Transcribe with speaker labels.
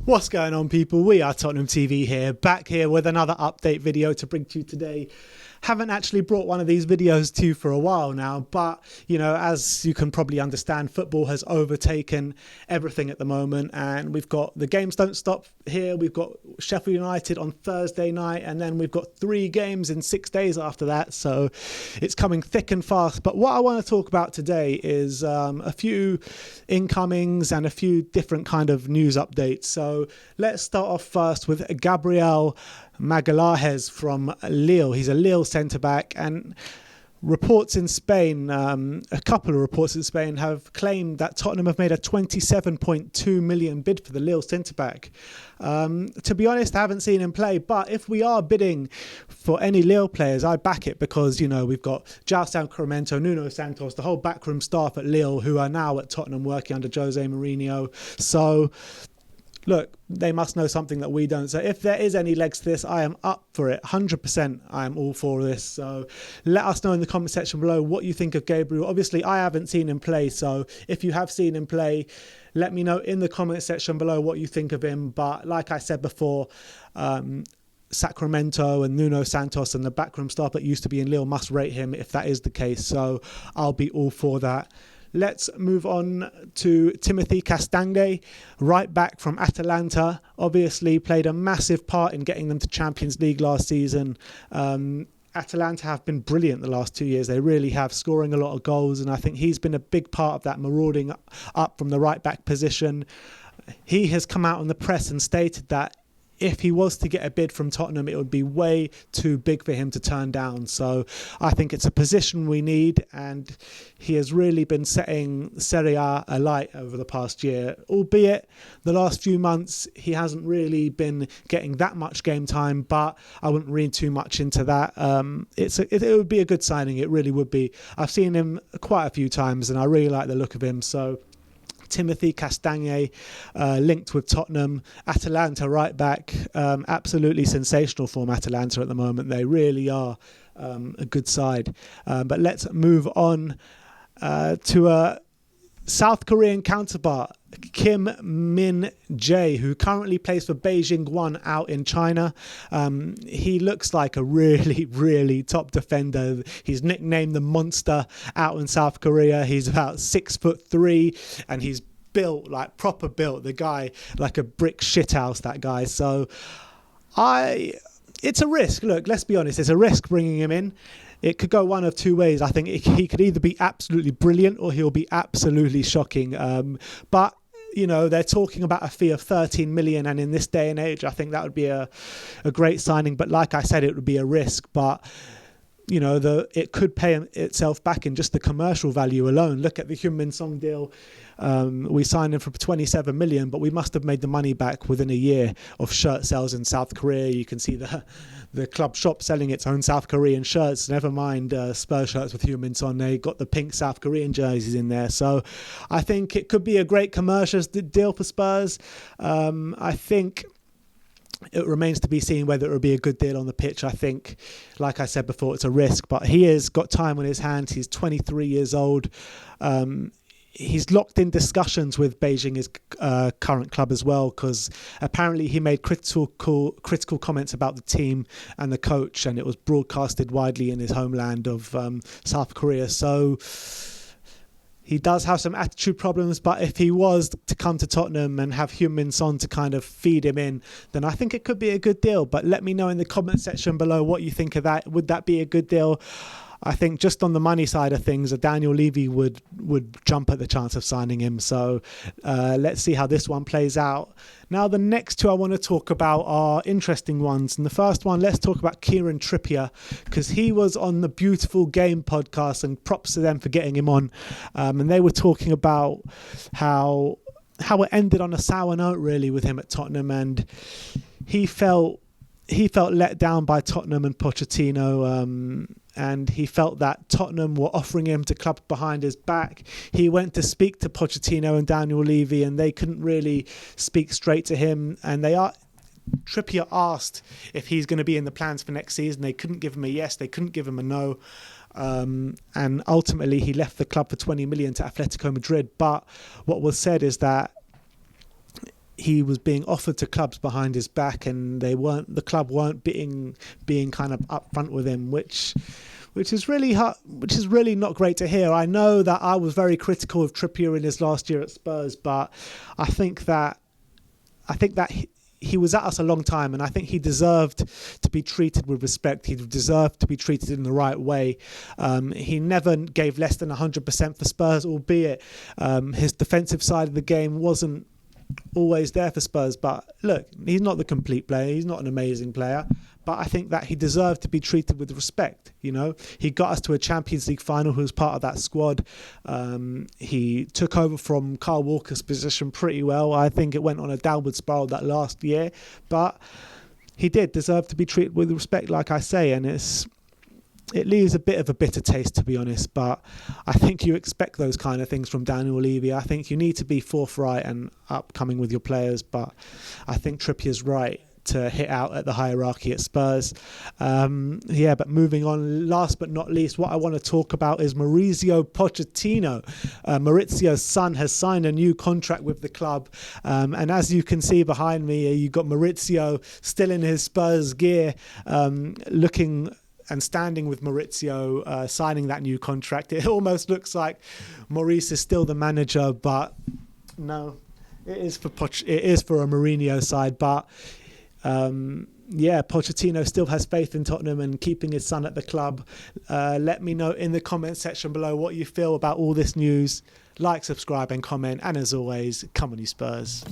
Speaker 1: What's going on, people? We are Tottenham TV here, back here with another update video to bring to you today. Haven't actually brought one of these videos to you for a while now, but you know, as you can probably understand, football has overtaken everything at the moment, and we've got the games don't stop here. We've got Sheffield United on Thursday night, and then we've got 3 games in 6 days after that, so it's coming thick and fast. But what I want to talk about today is a few incomings and a few different kind of news updates. So let's start off first with Gabriel Magalhaes from Lille. He's a Lille centre-back, and reports in Spain, a couple of reports in Spain have claimed that Tottenham have made a 27.2 million bid for the Lille centre-back. To be honest, I haven't seen him play, but if we are bidding for any Lille players, I back it because, you know, we've got João Sacramento, Nuno Santos, the whole backroom staff at Lille who are now at Tottenham working under Jose Mourinho. So look, they must know something that we don't. So if there is any legs to this, I am up for it. 100% I am all for this. So let us know in the comment section below what you think of Gabriel. Obviously, I haven't seen him play. So if you have seen him play, let me know in the comment section below what you think of him. But like I said before, Sacramento and Nuno Santos and the backroom staff that used to be in Lille must rate him if that is the case. So I'll be all for that. Let's move on to Timothy Castagne, right back from Atalanta. Obviously played a massive part in getting them to Champions League last season. Atalanta have been brilliant the last 2 years. They really have, scoring a lot of goals, and I think he's been a big part of that marauding up from the right back position. He has come out on the press and stated that if he was to get a bid from Tottenham, it would be way too big for him to turn down. So I think it's a position we need, and he has really been setting Serie A alight over the past year, albeit the last few months he hasn't really been getting that much game time, but I wouldn't read too much into that. It would be a good signing, it really would be. I've seen him quite a few times and I really like the look of him. So Timothy Castagne linked with Tottenham. Atalanta right back, absolutely sensational form Atalanta at the moment. They really are a good side. But let's move on to a South Korean counterpart, Kim Min-Jae, who currently plays for Beijing One out in China. He looks like a really, really top defender. He's nicknamed the Monster out in South Korea. He's about 6'3", and he's built, like proper built. The guy, like a brick shithouse, that guy. So it's a risk. Look, let's be honest, it's a risk bringing him in. It could go one of two ways. I think he could either be absolutely brilliant or he'll be absolutely shocking. But you know, they're talking about a fee of 13 million, and in this day and age, I think that would be a great signing. But like I said, it would be a risk. But you know, it could pay itself back in just the commercial value alone. Look at the Heung-min Son deal. We signed him for 27 million, but we must have made the money back within a year of shirt sales in South Korea. You can see the club shop selling its own South Korean shirts. Never mind Spurs shirts with Heung-min Son. They got the pink South Korean jerseys in there. So I think it could be a great commercial deal for Spurs. I think it remains to be seen whether it will be a good deal on the pitch. I think, like I said before, it's a risk, but he has got time on his hands. He's 23 years old. He's locked in discussions with Beijing, his current club as well, because apparently he made critical comments about the team and the coach, and it was broadcasted widely in his homeland of South Korea. So he does have some attitude problems, but if he was to come to Tottenham and have Heung-min Son to kind of feed him in, then I think it could be a good deal. But let me know in the comment section below what you think of that. Would that be a good deal? I think just on the money side of things, Daniel Levy would jump at the chance of signing him. So let's see how this one plays out. Now, the next two I want to talk about are interesting ones. And the first one, let's talk about Kieran Trippier, because he was on the Beautiful Game podcast, and props to them for getting him on. And they were talking about how it ended on a sour note, really, with him at Tottenham. And he felt let down by Tottenham and Pochettino, and he felt that Tottenham were offering him to clubs behind his back. He went to speak to Pochettino and Daniel Levy, and they couldn't really speak straight to him. And Trippier asked if he's going to be in the plans for next season. They couldn't give him a yes, they couldn't give him a no. And ultimately he left the club for 20 million to Atletico Madrid. But what was said is that he was being offered to clubs behind his back, and the club weren't being kind of upfront with him, which is really not great to hear. I know that I was very critical of Trippier in his last year at Spurs, but I think that he was at us a long time, and I think he deserved to be treated with respect. He deserved to be treated in the right way. He never gave less than 100% for Spurs, albeit his defensive side of the game wasn't always there for Spurs. But look, he's not the complete player. He's not an amazing player. But I think that he deserved to be treated with respect. You know, he got us to a Champions League final. He was part of that squad. He took over from Kyle Walker's position pretty well. I think it went on a downward spiral that last year, but he did deserve to be treated with respect, like I say. And it leaves a bit of a bitter taste, to be honest. But I think you expect those kind of things from Daniel Levy. I think you need to be forthright and upcoming with your players. But I think Trippier's right to hit out at the hierarchy at Spurs. But moving on, last but not least, what I want to talk about is Mauricio Pochettino. Maurizio's son has signed a new contract with the club, and as you can see behind me, you've got Maurizio still in his Spurs gear, looking and standing with Maurizio, signing that new contract. It almost looks like Maurice is still the manager, but no, it is for a Mourinho side. But Pochettino still has faith in Tottenham and keeping his son at the club. Let me know in the comment section below what you feel about all this news. Like, subscribe and comment, and as always, come on you Spurs.